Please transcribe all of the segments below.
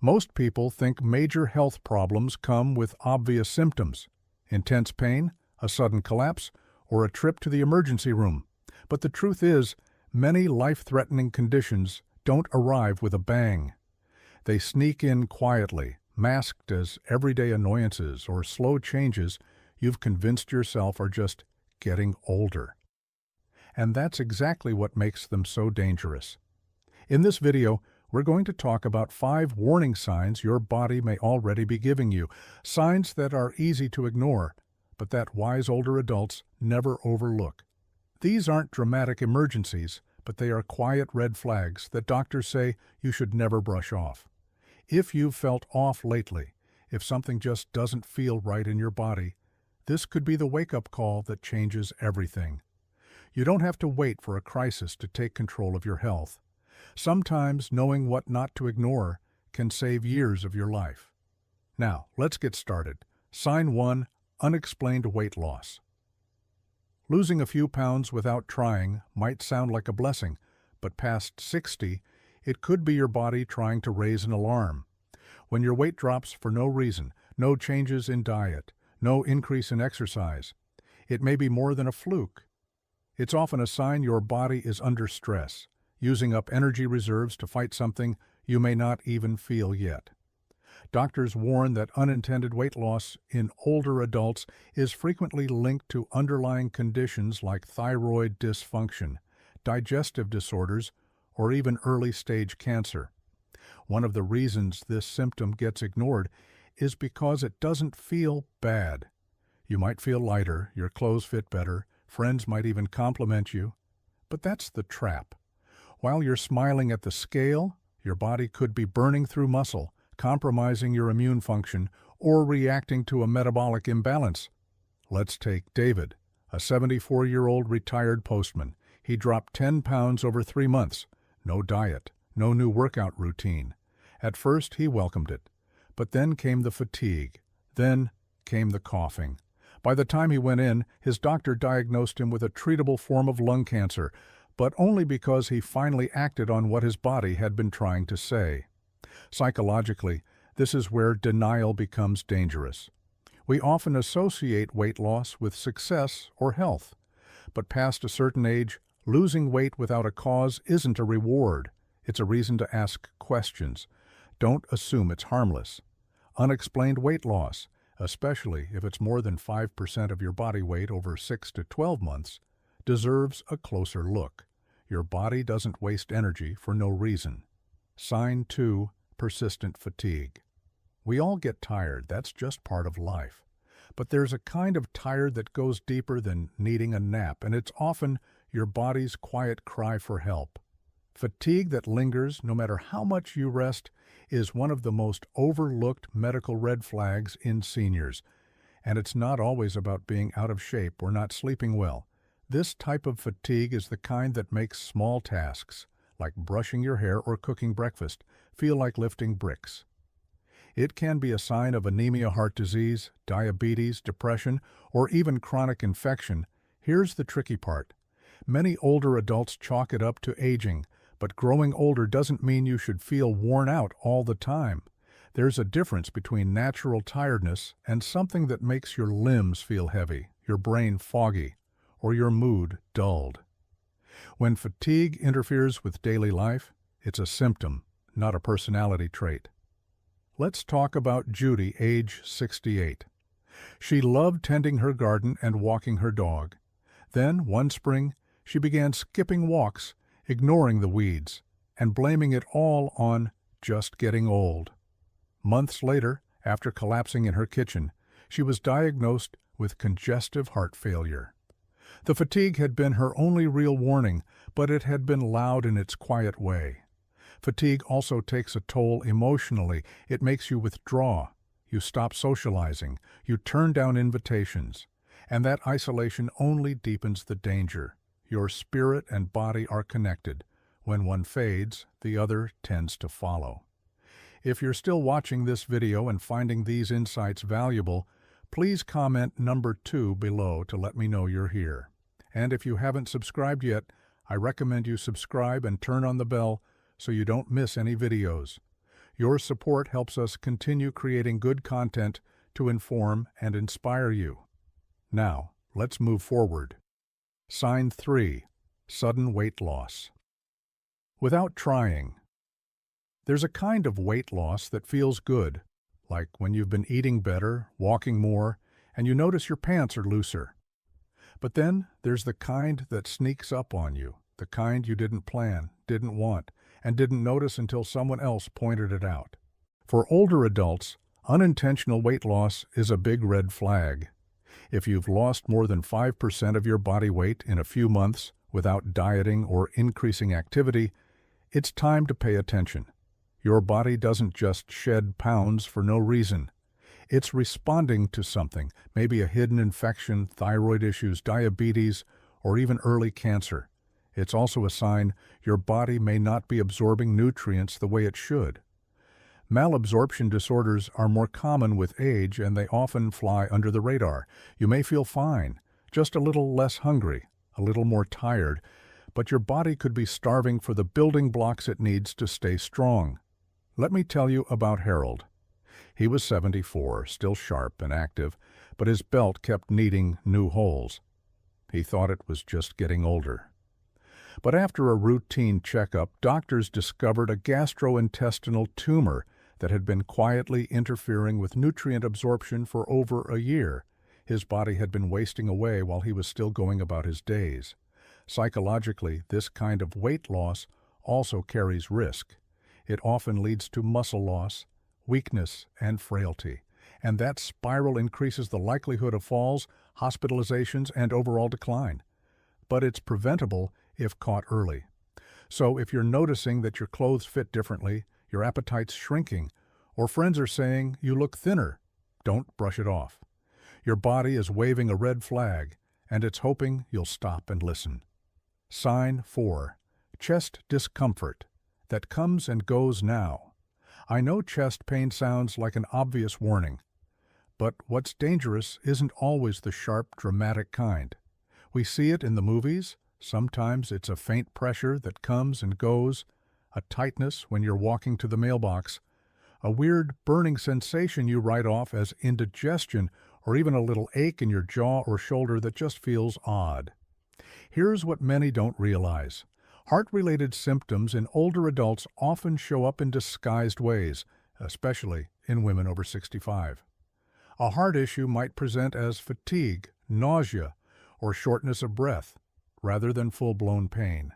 Most people think major health problems come with obvious symptoms: intense pain, a sudden collapse, or a trip to the emergency room. But the truth is, many life-threatening conditions don't arrive with a bang. They sneak in quietly, masked as everyday annoyances or slow changes you've convinced yourself are just getting older. And that's exactly what makes them so dangerous. In this video, we're going to talk about 5 warning signs your body may already be giving you, signs that are easy to ignore, but that wise older adults never overlook. These aren't dramatic emergencies, but they are quiet red flags that doctors say you should never brush off. If you've felt off lately, if something just doesn't feel right in your body, this could be the wake-up call that changes everything. You don't have to wait for a crisis to take control of your health. Sometimes knowing what not to ignore can save years of your life. Now, let's get started. Sign 1. Unexplained weight loss. Losing a few pounds without trying might sound like a blessing, but past 60, it could be your body trying to raise an alarm. When your weight drops for no reason, no changes in diet, no increase in exercise, it may be more than a fluke. It's often a sign your body is under stress, using up energy reserves to fight something you may not even feel yet. Doctors warn that unintended weight loss in older adults is frequently linked to underlying conditions like thyroid dysfunction, digestive disorders, or even early-stage cancer. One of the reasons this symptom gets ignored is because it doesn't feel bad. You might feel lighter, your clothes fit better, friends might even compliment you. But that's the trap. While you're smiling at the scale, your body could be burning through muscle, compromising your immune function, or reacting to a metabolic imbalance. Let's take David, a 74-year-old retired postman. He dropped 10 pounds over 3 months. No diet, no new workout routine. At first, he welcomed it. But then came the fatigue. Then came the coughing. By the time he went in, his doctor diagnosed him with a treatable form of lung cancer, but only because he finally acted on what his body had been trying to say. Psychologically, this is where denial becomes dangerous. We often associate weight loss with success or health, but past a certain age, losing weight without a cause isn't a reward. It's a reason to ask questions. Don't assume it's harmless. Unexplained weight loss, especially if it's more than 5% of your body weight over 6 to 12 months, deserves a closer look. Your body doesn't waste energy for no reason. Sign 2. Persistent fatigue. We all get tired, that's just part of life. But there's a kind of tired that goes deeper than needing a nap, and it's often your body's quiet cry for help. Fatigue that lingers no matter how much you rest is one of the most overlooked medical red flags in seniors. And it's not always about being out of shape or not sleeping well. This type of fatigue is the kind that makes small tasks, like brushing your hair or cooking breakfast, feel like lifting bricks. It can be a sign of anemia, heart disease, diabetes, depression, or even chronic infection. Here's the tricky part. Many older adults chalk it up to aging, but growing older doesn't mean you should feel worn out all the time. There's a difference between natural tiredness and something that makes your limbs feel heavy, your brain foggy, or your mood dulled. When fatigue interferes with daily life, it's a symptom, not a personality trait. Let's talk about Judy, age 68. She loved tending her garden and walking her dog. Then, one spring, she began skipping walks, ignoring the weeds, and blaming it all on just getting old. Months later, after collapsing in her kitchen, she was diagnosed with congestive heart failure. The fatigue had been her only real warning, but it had been loud in its quiet way. Fatigue also takes a toll emotionally. It makes you withdraw. You stop socializing. You turn down invitations. And that isolation only deepens the danger. Your spirit and body are connected. When one fades, the other tends to follow. If you're still watching this video and finding these insights valuable, please comment number 2 below to let me know you're here. And if you haven't subscribed yet, I recommend you subscribe and turn on the bell so you don't miss any videos. Your support helps us continue creating good content to inform and inspire you. Now, let's move forward. Sign 3. Sudden weight loss. Without trying. There's a kind of weight loss that feels good, like when you've been eating better, walking more, and you notice your pants are looser. But then there's the kind that sneaks up on you, the kind you didn't plan, didn't want, and didn't notice until someone else pointed it out. For older adults, unintentional weight loss is a big red flag. If you've lost more than 5% of your body weight in a few months without dieting or increasing activity, it's time to pay attention. Your body doesn't just shed pounds for no reason. It's responding to something, maybe a hidden infection, thyroid issues, diabetes, or even early cancer. It's also a sign your body may not be absorbing nutrients the way it should. Malabsorption disorders are more common with age, and they often fly under the radar. You may feel fine, just a little less hungry, a little more tired, but your body could be starving for the building blocks it needs to stay strong. Let me tell you about Harold. He was 74, still sharp and active, but his belt kept needing new holes. He thought it was just getting older. But after a routine checkup, doctors discovered a gastrointestinal tumor that had been quietly interfering with nutrient absorption for over a year. His body had been wasting away while he was still going about his days. Psychologically, this kind of weight loss also carries risk. It often leads to muscle loss, weakness, and frailty, and that spiral increases the likelihood of falls, hospitalizations, and overall decline. But it's preventable if caught early. So if you're noticing that your clothes fit differently, your appetite's shrinking, or friends are saying you look thinner, don't brush it off. Your body is waving a red flag, and it's hoping you'll stop and listen. Sign 4. Chest discomfort that comes and goes now. I know chest pain sounds like an obvious warning, but what's dangerous isn't always the sharp, dramatic kind. We see it in the movies. Sometimes it's a faint pressure that comes and goes, a tightness when you're walking to the mailbox, a weird burning sensation you write off as indigestion, or even a little ache in your jaw or shoulder that just feels odd. Here's what many don't realize. Heart-related symptoms in older adults often show up in disguised ways, especially in women over 65. A heart issue might present as fatigue, nausea, or shortness of breath, rather than full-blown pain.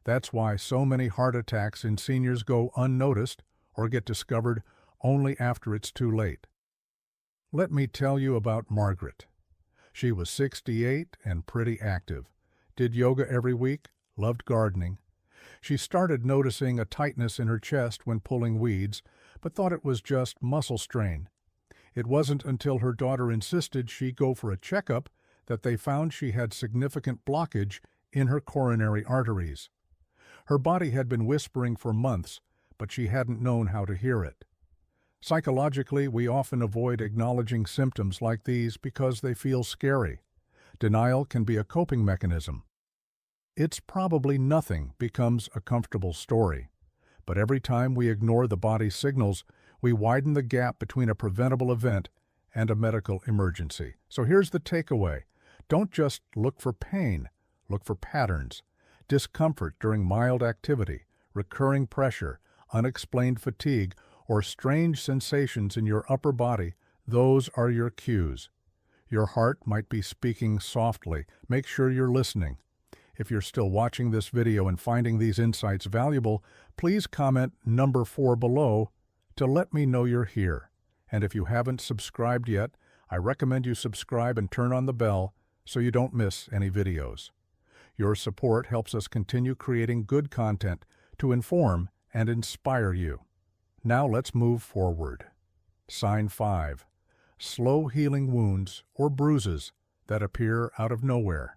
That's why so many heart attacks in seniors go unnoticed or get discovered only after it's too late. Let me tell you about Margaret. She was 68 and pretty active, did yoga every week, loved gardening. She started noticing a tightness in her chest when pulling weeds, but thought it was just muscle strain. It wasn't until her daughter insisted she go for a checkup that they found she had significant blockage in her coronary arteries. Her body had been whispering for months, but she hadn't known how to hear it. Psychologically, we often avoid acknowledging symptoms like these because they feel scary. Denial can be a coping mechanism. It's probably nothing becomes a comfortable story. But every time we ignore the body's signals, we widen the gap between a preventable event and a medical emergency. So here's the takeaway. Don't just look for pain, look for patterns. Discomfort during mild activity, recurring pressure, unexplained fatigue, or strange sensations in your upper body, those are your cues. Your heart might be speaking softly. Make sure you're listening. If you're still watching this video and finding these insights valuable, please comment number 4 below to let me know you're here. And if you haven't subscribed yet, I recommend you subscribe and turn on the bell so you don't miss any videos. Your support helps us continue creating good content to inform and inspire you. Now let's move forward. Sign 5. Slow healing wounds or bruises that appear out of nowhere.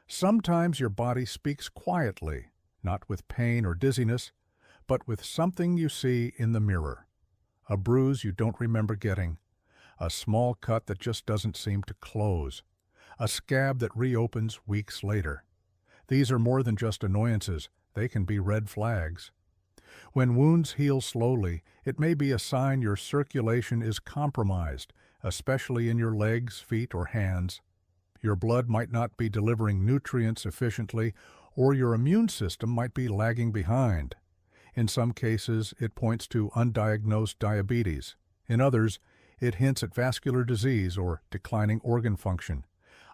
Sometimes your body speaks quietly, not with pain or dizziness, but with something you see in the mirror. A bruise you don't remember getting, a small cut that just doesn't seem to close, a scab that reopens weeks later. These are more than just annoyances, they can be red flags. When wounds heal slowly, it may be a sign your circulation is compromised, especially in your legs, feet, or hands. Your blood might not be delivering nutrients efficiently, or your immune system might be lagging behind. In some cases, it points to undiagnosed diabetes. In others, it hints at vascular disease or declining organ function.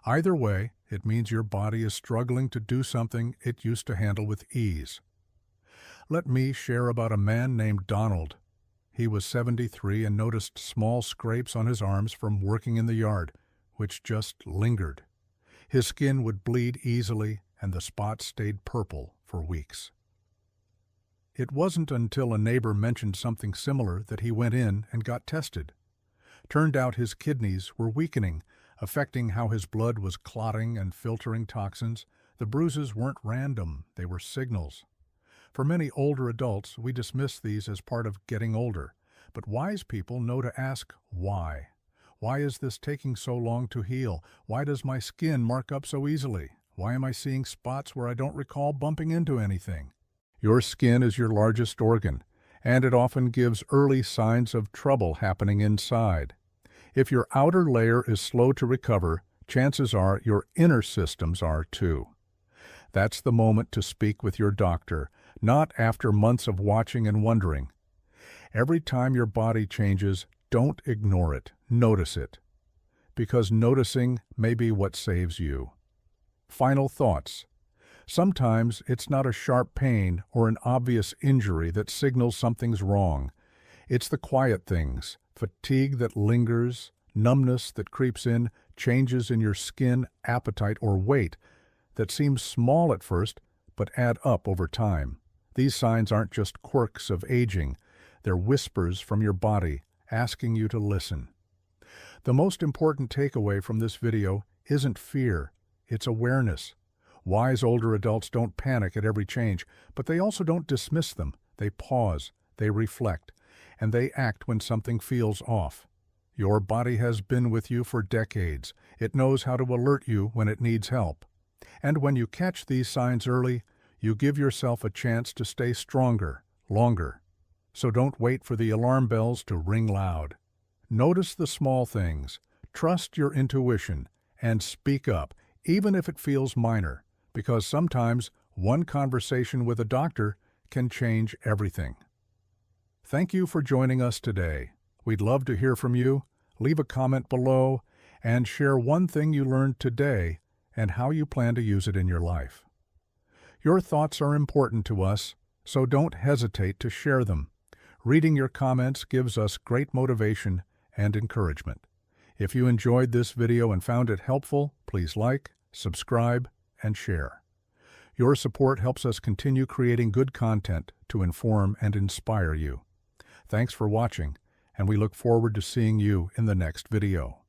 Either way, it means your body is struggling to do something it used to handle with ease. Let me share about a man named Donald. He was 73 and noticed small scrapes on his arms from working in the yard, which just lingered. His skin would bleed easily, and the spots stayed purple for weeks. It wasn't until a neighbor mentioned something similar that he went in and got tested. Turned out his kidneys were weakening, affecting how his blood was clotting and filtering toxins. The bruises weren't random, they were signals. For many older adults, we dismiss these as part of getting older, but wise people know to ask why. Why is this taking so long to heal? Why does my skin mark up so easily? Why am I seeing spots where I don't recall bumping into anything? Your skin is your largest organ, and it often gives early signs of trouble happening inside. If your outer layer is slow to recover, chances are your inner systems are too. That's the moment to speak with your doctor, not after months of watching and wondering. Every time your body changes, don't ignore it, notice it. Because noticing may be what saves you. Final thoughts. Sometimes it's not a sharp pain or an obvious injury that signals something's wrong. It's the quiet things, fatigue that lingers, numbness that creeps in, changes in your skin, appetite, or weight that seem small at first but add up over time. These signs aren't just quirks of aging, they're whispers from your body asking you to listen. The most important takeaway from this video isn't fear, it's awareness. Wise older adults don't panic at every change, but they also don't dismiss them. They pause, they reflect, and they act when something feels off. Your body has been with you for decades. It knows how to alert you when it needs help. And when you catch these signs early, you give yourself a chance to stay stronger, longer. So don't wait for the alarm bells to ring loud. Notice the small things, trust your intuition, and speak up, even if it feels minor, because sometimes one conversation with a doctor can change everything. Thank you for joining us today. We'd love to hear from you. Leave a comment below and share one thing you learned today and how you plan to use it in your life. Your thoughts are important to us, so don't hesitate to share them. Reading your comments gives us great motivation and encouragement. If you enjoyed this video and found it helpful, please like, subscribe, and share. Your support helps us continue creating good content to inform and inspire you. Thanks for watching, and we look forward to seeing you in the next video.